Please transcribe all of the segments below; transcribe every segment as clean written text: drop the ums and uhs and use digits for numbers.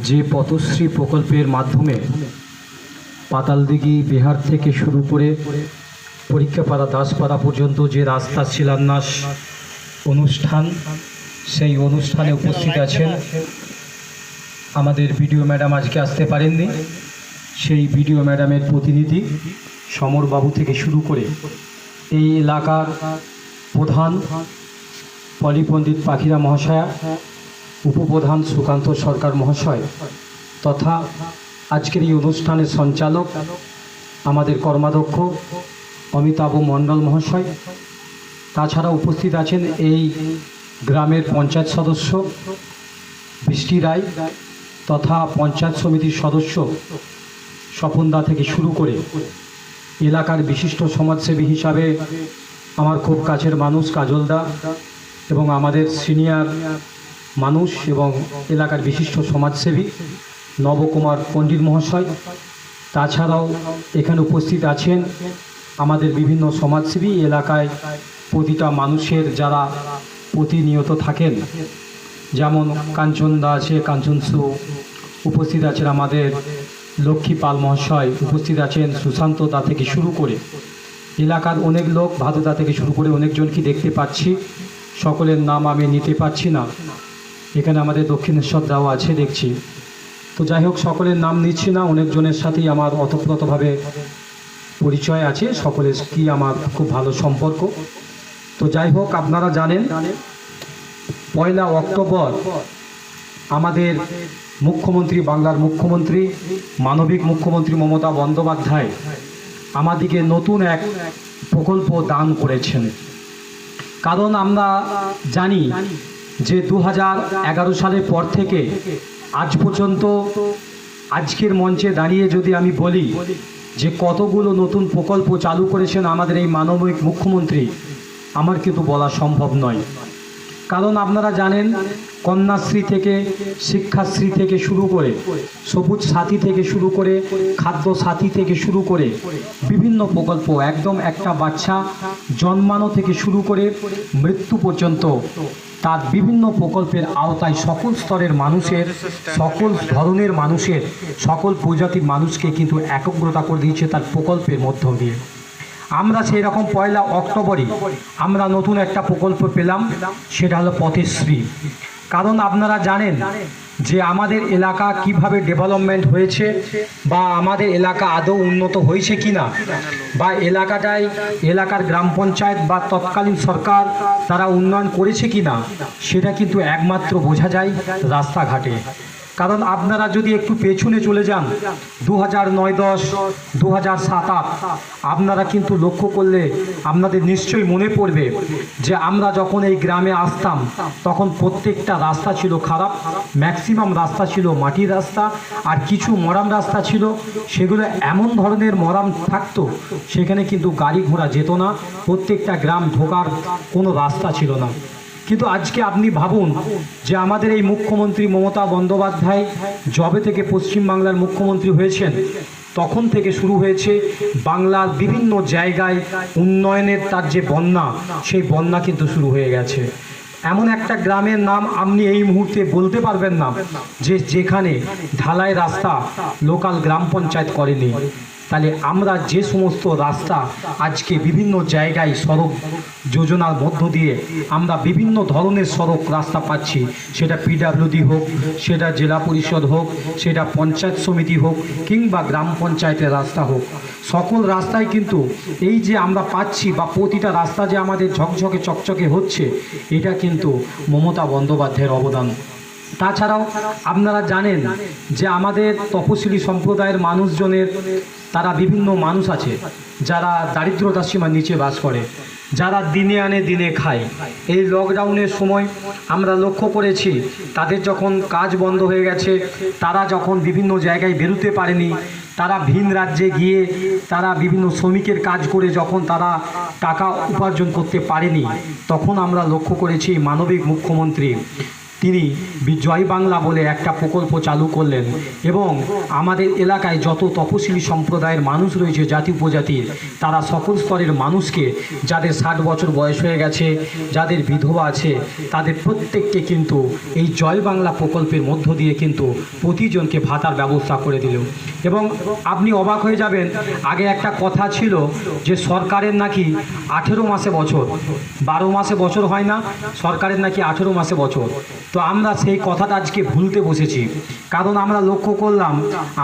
যে পথশ্রী প্রকল্পের মাধ্যমে পাতালদিঘি বিহার থেকে শুরু করে পরীক্ষাপাড়া দাসপাড়া পর্যন্ত যে রাস্তা শিলান্যাস অনুষ্ঠান, সেই অনুষ্ঠানে উপস্থিত আছেন আমাদের বিডিও ম্যাডাম। আজকে আসতে পারেননি, সেই বিডিও ম্যাডামের প্রতিনিধি সমরবাবু থেকে শুরু করে এই এলাকার প্রধান পলি পণ্ডিত পাখিরা মহাশয়া, উপপ্রধান সুকান্ত সরকার মহাশয় তথা আজকের এই অনুষ্ঠানের সঞ্চালক আমাদের কর্মাধ্যক্ষ অমিতাভ মণ্ডল মহাশয়। তাছাড়া উপস্থিত আছেন এই গ্রামের পঞ্চায়েত সদস্য বৃষ্টি রায় তথা পঞ্চায়েত সমিতির সদস্য স্বপনদা থেকে শুরু করে এলাকার বিশিষ্ট সমাজসেবী হিসাবে আমার খুব কাছের মানুষ কাজলদা, এবং আমাদের সিনিয়র মানুষ এবং এলাকার বিশিষ্ট সমাজসেবী নবকুমার পণ্ডিত মহাশয়। তাছাড়াও এখানে উপস্থিত আছেন আমাদের বিভিন্ন সমাজসেবী, এলাকায় প্রতিটা মানুষের যারা প্রতিনিয়ত থাকেন, যেমন কাঞ্চনদা আছে, কাঞ্চনসু উপস্থিত আছেন, আমাদের লক্ষ্মী পাল মহাশয় উপস্থিত আছেন, সুশান্ত দা থেকে শুরু করে এলাকার অনেক লোক, ভাদুদা থেকে শুরু করে অনেকজনকে দেখতে পাচ্ছি। সকলের নাম আমি নিতে পারছি না, এখানে আমাদের দক্ষিণেশ্বর দাও আছে দেখছি। তো যাই হোক, সকলের নাম নিচ্ছি না, অনেকজনের সাথেই আমার ওতপ্রোতভাবে পরিচয় আছে, সকলের কি আমার খুব ভালো সম্পর্ক। তো যাই হোক, আপনারা জানেন 1 অক্টোবর আমাদের মুখ্যমন্ত্রী, বাংলার মুখ্যমন্ত্রী, মানবিক মুখ্যমন্ত্রী মমতা বন্দ্যোপাধ্যায় আমাদিকে নতুন এক প্রকল্প দান করেছেন। কারণ আমরা জানি যে 2011 সালের পর থেকে আজ পর্যন্ত আজকের মঞ্চে দাঁড়িয়ে যদি আমি বলি যে কতগুলো নতুন প্রকল্প চালু করেছেন আমাদের এই মানবিক মুখ্যমন্ত্রী, আমার কিন্তু বলা সম্ভব নয়। কারণ আপনারা জানেন কন্যাশ্রী থেকে, শিক্ষাশ্রী থেকে শুরু করে, সবুজ সাথী থেকে শুরু করে, খাদ্য সাথী থেকে শুরু করে বিভিন্ন প্রকল্প, একদম একটা বাচ্চা জন্মানো থেকে শুরু করে মৃত্যু পর্যন্ত তার বিভিন্ন প্রকল্পের আওতায় সকল স্তরের মানুষের, সকল ধরনের মানুষের, সকল প্রজাতির মানুষকে কিন্তু একগ্রতা করে দিয়েছে তার প্রকল্পের মধ্য দিয়ে। আমরা সেই রকম 1 অক্টোবরই আমরা নতুন একটা প্রকল্প পেলাম, সেটা হলো পথশ্রী। কারণ আপনারা জানেন যে আমাদের এলাকা কিভাবে ডেভেলপমেন্ট হয়েছে, বা আমাদের এলাকা আদৌ উন্নত হয়েছে কিনা, বা এলাকাটায় এলাকার গ্রাম পঞ্চায়েত বা তৎকালীন সরকার তারা উন্নয়ন করেছে কিনা, সেটা কিন্তু একমাত্র বোঝা যায় রাস্তাঘাটে। কারণ আপনারা যদি একটু পেছনে চলে যান 2009-10, 2007-8, আপনারা কিন্তু লক্ষ্য করলে আপনাদের নিশ্চয়ই মনে পড়বে যে আমরা যখন এই গ্রামে আসতাম তখন প্রত্যেকটা রাস্তা ছিল খারাপ, ম্যাক্সিমাম রাস্তা ছিল মাটির রাস্তা, আর কিছু মরাম রাস্তা ছিল, সেগুলো এমন ধরনের মরাম থাকতো সেখানে কিন্তু গাড়ি ঘোড়া যেত না, প্রত্যেকটা গ্রাম ঢোকার কোনো রাস্তা ছিল না। কিন্তু আজকে আপনি ভাবুন যে আমাদের এই মুখ্যমন্ত্রী মমতা বন্দ্যোপাধ্যায় যবে থেকে পশ্চিমবাংলার মুখ্যমন্ত্রী হয়েছেন তখন থেকে শুরু হয়েছে বাংলার বিভিন্ন জায়গায় উন্নয়নের তার যে বন্যা, সেই বন্যা কিন্তু শুরু হয়ে গেছে। এমন একটা গ্রামের নাম আপনি এই মুহূর্তে বলতে পারবেন না যে যেখানে ঢালাই রাস্তা লোকাল গ্রাম পঞ্চায়েত করেনি। তাহলে আমরা যে সমস্ত রাস্তা আজকে বিভিন্ন জায়গায় সড়ক যোজনার মধ্য দিয়ে আমরা বিভিন্ন ধরনের সড়ক রাস্তা পাচ্ছি, সেটা পিডব্লিউডি হোক, সেটা জেলা পরিষদ হোক, সেটা পঞ্চায়েত সমিতি হোক, কিংবা গ্রাম পঞ্চায়েতের রাস্তা হোক, সকল রাস্তায় কিন্তু এই যে আমরা পাচ্ছি, বা প্রতিটা রাস্তা যে আমাদের ঝকঝকে চকচকে হচ্ছে, এটা কিন্তু মমতা বন্দ্যোপাধ্যায়ের অবদান। তাছাড়াও আপনারা জানেন যে আমাদের তপশিলি সম্প্রদায়ের মানুষজনের তারা বিভিন্ন মানুষ আছে যারা দারিদ্রতার সীমার নিচে বাস করে, যারা দিনে আনে দিনে খায়। এই লকডাউনের সময় আমরা লক্ষ্য করেছি তাদের যখন কাজ বন্ধ হয়ে গেছে, তারা যখন বিভিন্ন জায়গায় বেরোতে পারেনি, তারা ভিন রাজ্যে গিয়ে তারা বিভিন্ন শ্রমিকের কাজ করে যখন তারা টাকা উপার্জন করতে পারেনি, তখন আমরা লক্ষ্য করেছি মানবিক মুখ্যমন্ত্রী তিনি জয় বাংলা বলে একটা প্রকল্প চালু করলেন এবং আমাদের এলাকায় যত তপশিলি সম্প্রদায়ের মানুষ রয়েছে জাতি উপজাতির, তারা সকল স্তরের মানুষকে, যাদের 60 বছর বয়স হয়ে গেছে, যাদের বিধবা আছে, তাদের প্রত্যেককে কিন্তু এই জয় বাংলা প্রকল্পের মধ্য দিয়ে কিন্তু প্রতিজনকে ভাতার ব্যবস্থা করে দিল। এবং আপনি অবাক হয়ে যাবেন, আগে একটা কথা ছিল যে সরকারের নাকি 18 মাসে বছর, 12 মাসে বছর হয় না, সরকারের নাকি 18 মাসে বছর। তো আমরা সেই কথাটা আজকে ভুলতে বসেছি, কারণ আমরা লক্ষ্য করলাম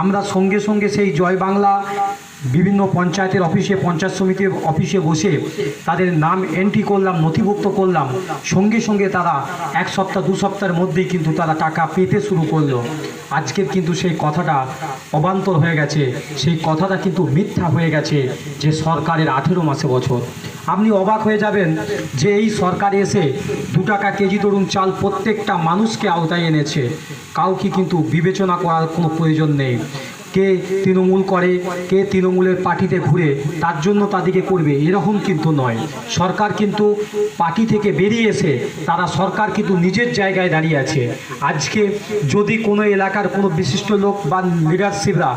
আমরা সঙ্গে সঙ্গে সেই জয় বাংলা বিভিন্ন পঞ্চায়েতের অফিসে, পঞ্চায়েত সমিতির অফিসে বসে তাদের নাম এন্ট্রি করলাম, নথিভুক্ত করলাম, সঙ্গে সঙ্গে তারা 1 সপ্তাহ 2 সপ্তাহের মধ্যেই কিন্তু তারা টাকা পেতে শুরু করলো। আজকের কিন্তু সেই কথাটা অবান্তর হয়ে গেছে, সেই কথাটা কিন্তু মিথ্যা হয়ে গেছে যে সরকারের 18 মাসে বছর। আপনি অবাক হয়ে যাবেন যে এই সরকার এসে 2 টাকা কেজি ধরুন চাল প্রত্যেকটা মানুষকে আওতায় এনেছে, কাউকে কিন্তু বিবেচনা করার কোনো প্রয়োজন নেই। কে তৃণমূল করে, কে তৃণমূলের পার্টিতে ঘুরে তার জন্য তাদেরকে করবে, এরকম কিন্তু নয়। সরকার কিন্তু পার্টি থেকে বেরিয়ে এসে তারা সরকার কিন্তু নিজের জায়গায় দাঁড়িয়ে আছে। আজকে যদি কোনো এলাকার কোনো বিশিষ্ট লোক বা লিডারশিপরা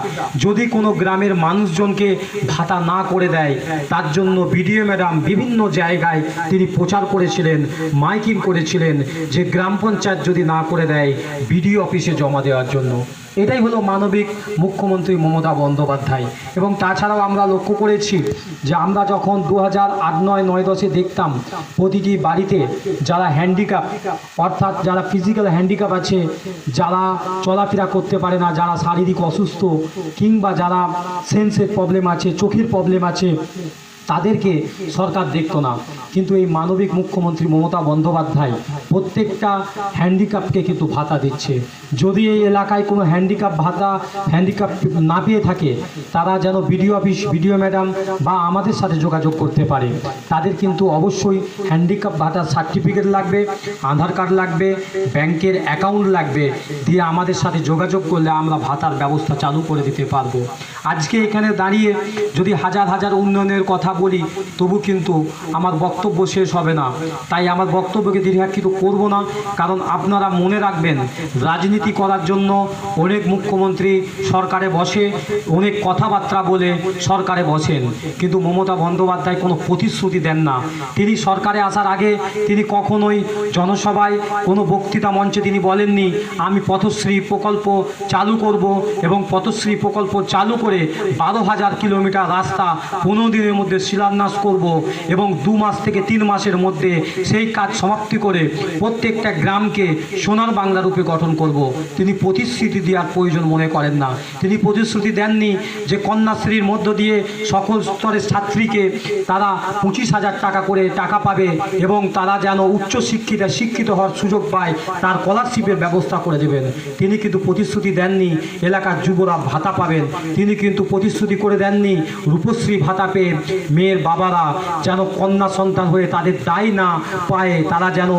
যদি কোনো গ্রামের মানুষজনকে ভাতা না করে দেয়, তার জন্য বিডিও ম্যাডাম বিভিন্ন জায়গায় তিনি প্রচার করেছিলেন, মাইকিং করেছিলেন যে গ্রাম পঞ্চায়েত যদি না করে দেয় বিডিও অফিসে জমা দেওয়ার জন্য। এটাই হলো মানবিক মুখ্যমন্ত্রী মমতা বন্দ্যোপাধ্যায়। এবং তাছাড়াও আমরা লক্ষ্য করেছি যে আমরা যখন 2008-9-10 দেখতাম প্রতিটি বাড়িতে যারা হ্যান্ডিক্যাপ, অর্থাৎ যারা ফিজিক্যাল হ্যান্ডিক্যাপ আছে, যারা চলাফেরা করতে পারে না, যারা শারীরিক অসুস্থ, কিংবা যারা সেন্সের প্রবলেম আছে, চোখের প্রবলেম আছে, তাদেরকে সরকার দেখতো না। কিন্তু এই মানবিক মুখ্যমন্ত্রী মমতা বন্দ্যোপাধ্যায় প্রত্যেকটা হ্যান্ডিক্যাপকে কিন্তু ভাতা দিচ্ছে। যদি এই এলাকায় কোনো হ্যান্ডিক্যাপ ভাতা, হ্যান্ডিক্যাপ না পেয়ে থাকে, তারা যেন বিডিও অফিস, বিডিও ম্যাডাম বা আমাদের সাথে যোগাযোগ করতে পারে। তাদের কিন্তু অবশ্যই হ্যান্ডিক্যাপ ভাতার সার্টিফিকেট লাগবে, আধার কার্ড লাগবে, ব্যাংকের অ্যাকাউন্ট লাগবে, দিয়ে আমাদের সাথে যোগাযোগ করলে আমরা ভাতার ব্যবস্থা চালু করে দিতে পারবো। আজকে এখানে দাঁড়িয়ে যদি হাজার হাজার উন্নয়নের কথা বলি, তবু কিন্তু আমার বক্তব্য শেষ হবে না। তাই আমার বক্তব্যকে দীর্ঘায়িত করব না, কারণ আপনারা মনে রাখবেন রাজনীতি করার জন্য অনেক মুখ্যমন্ত্রী সরকারে বসে, অনেক কথাবার্তা বলে সরকারে বসেন, কিন্তু মমতা বন্দ্যোপাধ্যায় কোনো প্রতিশ্রুতি দেন না। তিনি সরকারে আসার আগে তিনি কখনোই জনসভায় কোনো বক্তৃতা মঞ্চে তিনি বলেননি আমি পথশ্রী প্রকল্প চালু করব এবং পথশ্রী প্রকল্প চালু করে 12,000 কিলোমিটার রাস্তা 15 দিনের মধ্যে শিলান্যাস করব এবং 2 মাস থেকে 3 মাসের মধ্যে সেই কাজ সমাপ্তি করে প্রত্যেকটা গ্রামকে সোনার বাংলা রূপে গঠন করব। তিনি প্রতিশ্রুতি দেওয়ার প্রয়োজন মনে করেন না। তিনি প্রতিশ্রুতি দেননি যে কন্যাশ্রীর মধ্য দিয়ে সকল স্তরের ছাত্রীকে তারা 25,000 টাকা করে টাকা পাবে এবং তারা যেন শিক্ষিত হওয়ার সুযোগ পায়, তার স্কলারশিপের ব্যবস্থা করে দেবেন। তিনি কিন্তু প্রতিশ্রুতি দেননি এলাকার যুবরা ভাতা পাবেন। তিনি কিন্তু প্রতিশ্রুতি করে দেননি রূপশ্রী ভাতা পেয়ে মেয়ের বাবারা যেন কন্যা সন্তান হয়ে তাদের দায় না পায়, তারা যেন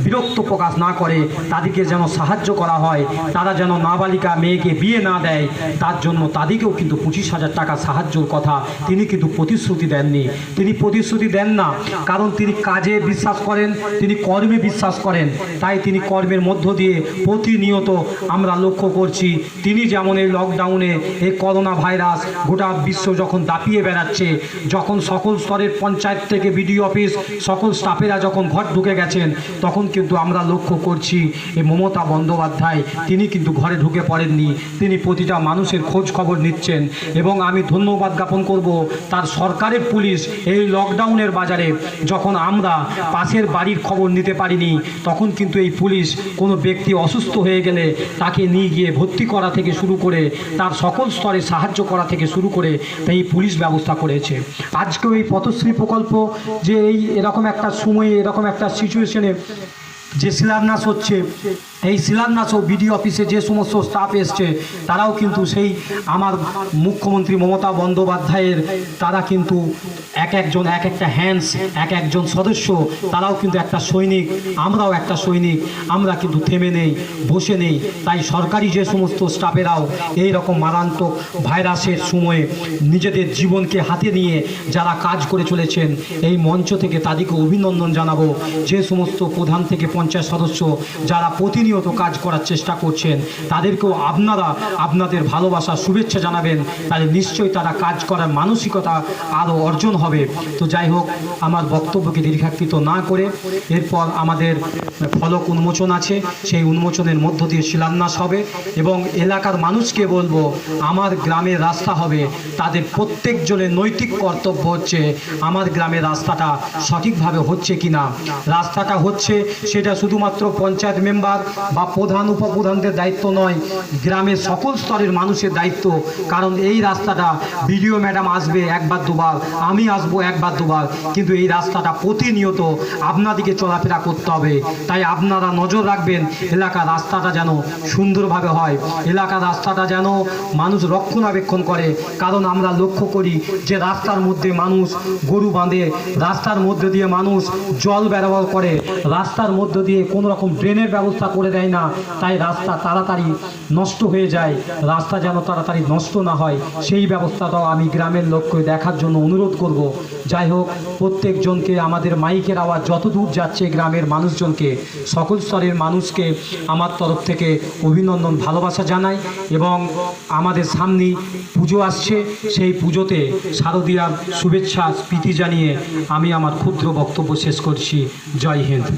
বিরক্ত প্রকাশ না করে, তাদেরকে যেন সাহায্য করা হয়, তারা যেন নাবালিকা মেয়েকে বিয়ে না দেয়, তার জন্য তাদেরকেও কিন্তু 25,000 টাকা সাহায্যর কথা তিনি কিন্তু প্রতিশ্রুতি দেননি। তিনি প্রতিশ্রুতি দেন না, কারণ তিনি কাজে বিশ্বাস করেন, তিনি কর্মে বিশ্বাস করেন। তাই তিনি কর্মের মধ্য দিয়ে প্রতিনিয়ত আমরা লক্ষ্য করছি, তিনি যেমন এই লকডাউনে এই করোনা ভাইরাস গোটা বিশ্ব যখন দাপিয়ে বেড়াচ্ছে, যখন সকল স্তরের পঞ্চায়েত থেকে বিডিও অফিস সকল স্টাফেরা যখন ঘর ঢুকে গেছেন, তখন কিন্তু আমরা লক্ষ্য করছি এই মমতা বন্দ্যোপাধ্যায় তিনি কিন্তু ঘরে ঢুকে পড়েননি, তিনি প্রতিটা মানুষের খোঁজ খবর নিচ্ছেন। এবং আমি ধন্যবাদ জ্ঞাপন করব তার সরকারের পুলিশ এই লকডাউনের বাজারে যখন আমরা পাশের বাড়ির খবর নিতে পারিনি, তখন কিন্তু এই পুলিশ কোনো ব্যক্তি অসুস্থ হয়ে গেলে তাকে নিয়ে গিয়ে ভর্তি করা থেকে শুরু করে তার সকল স্তরে সাহায্য করা থেকে শুরু করে এই পুলিশ ব্যবস্থা করেছে। আজকেও এই পথশ্রী প্রকল্প যে এরকম একটা সময়ে, এরকম একটা সিচুয়েশনে যে শিলান্যাস হচ্ছে, এই শিলান্যাস ও বিডিও অফিসে যে সমস্ত স্টাফ এসছে তারাও কিন্তু সেই আমার মুখ্যমন্ত্রী মমতা বন্দ্যোপাধ্যায়ের, তারা কিন্তু এক একজন এক একটা হ্যান্ডস, এক একজন সদস্য, তারাও কিন্তু একটা সৈনিক, আমরাও একটা সৈনিক। আমরা কিন্তু থেমে নেই, বসে নেই। তাই সরকারি যে সমস্ত স্টাফেরাও এই রকম মারাত্মক ভাইরাসের সময়ে নিজেদের জীবনকে হাতে নিয়ে যারা কাজ করে চলেছেন, এই মঞ্চ থেকে তাদেরকে অভিনন্দন জানাবো। যে সমস্ত প্রধান থেকে পঞ্চায়েত সদস্য যারা প্রতিনিয়ত কাজ করার চেষ্টা করছেন, তাদেরকেও আপনারা আপনাদের ভালোবাসা শুভেচ্ছা জানাবেন, তাহলে নিশ্চয়ই তারা কাজ করার মানসিকতা আরও অর্জন হবে। তো যাই হোক, আমার বক্তব্যকে দীর্ঘায়িত না করে এরপর আমাদের ফলক উন্মোচন আছে, সেই উন্মোচনের মধ্য দিয়ে শিলান্যাস হবে এবং এলাকার মানুষকে বলবো আমার গ্রামের রাস্তা হবে, তাদের প্রত্যেকজনের নৈতিক কর্তব্য হচ্ছে আমার গ্রামের রাস্তাটা সঠিকভাবে হচ্ছে কিনা। রাস্তাটা হচ্ছে সেটা শুধুমাত্র পঞ্চায়েত মেম্বার বা প্রধান উপপ্রধানদের দায়িত্ব নয়, গ্রামের সকল স্তরের মানুষের দায়িত্ব। কারণ এই রাস্তাটা বিডিও ম্যাডাম আসবে একবার দুবার, আমি আসবো একবার দুবার, কিন্তু এই রাস্তাটা প্রতিনিয়ত আপনাদেরকে চলাফেরা করতে হবে। তাই আপনারা নজর রাখবেন এলাকার রাস্তাটা যেন সুন্দরভাবে হয়, এলাকার রাস্তাটা যেন মানুষ রক্ষণাবেক্ষণ করে। কারণ আমরা লক্ষ্য করি যে রাস্তার মধ্যে মানুষ গরু বাঁধে, রাস্তার মধ্যে দিয়ে মানুষ জল ব্যবহার করে, রাস্তার মধ্য দিয়ে কোনো রকম ড্রেনের ব্যবস্থা করে দেয় না। তাই রাস্তা তাড়াতাড়ি নষ্ট হয়ে যায়। রাস্তা যেন তাড়াতাড়ি নষ্ট না হয় সেই ব্যবস্থাটাও আমি গ্রামের লোককে দেখার জন্য অনুরোধ করব। যাই হোক, প্রত্যেকজনকে আমাদের মাইকের আওয়াজ যত দূর যাচ্ছে গ্রামের মানুষজনকে, সকল স্তরের মানুষকে আমার তরফ থেকে অভিনন্দন ভালোবাসা জানাই। এবং আমাদের সামনে পুজো আসছে, সেই পুজোতে শারদীয়ার শুভেচ্ছা প্রীতি জানিয়ে আমি আমার ক্ষুদ্র বক্তব্য শেষ করছি। জয় হিন্দ।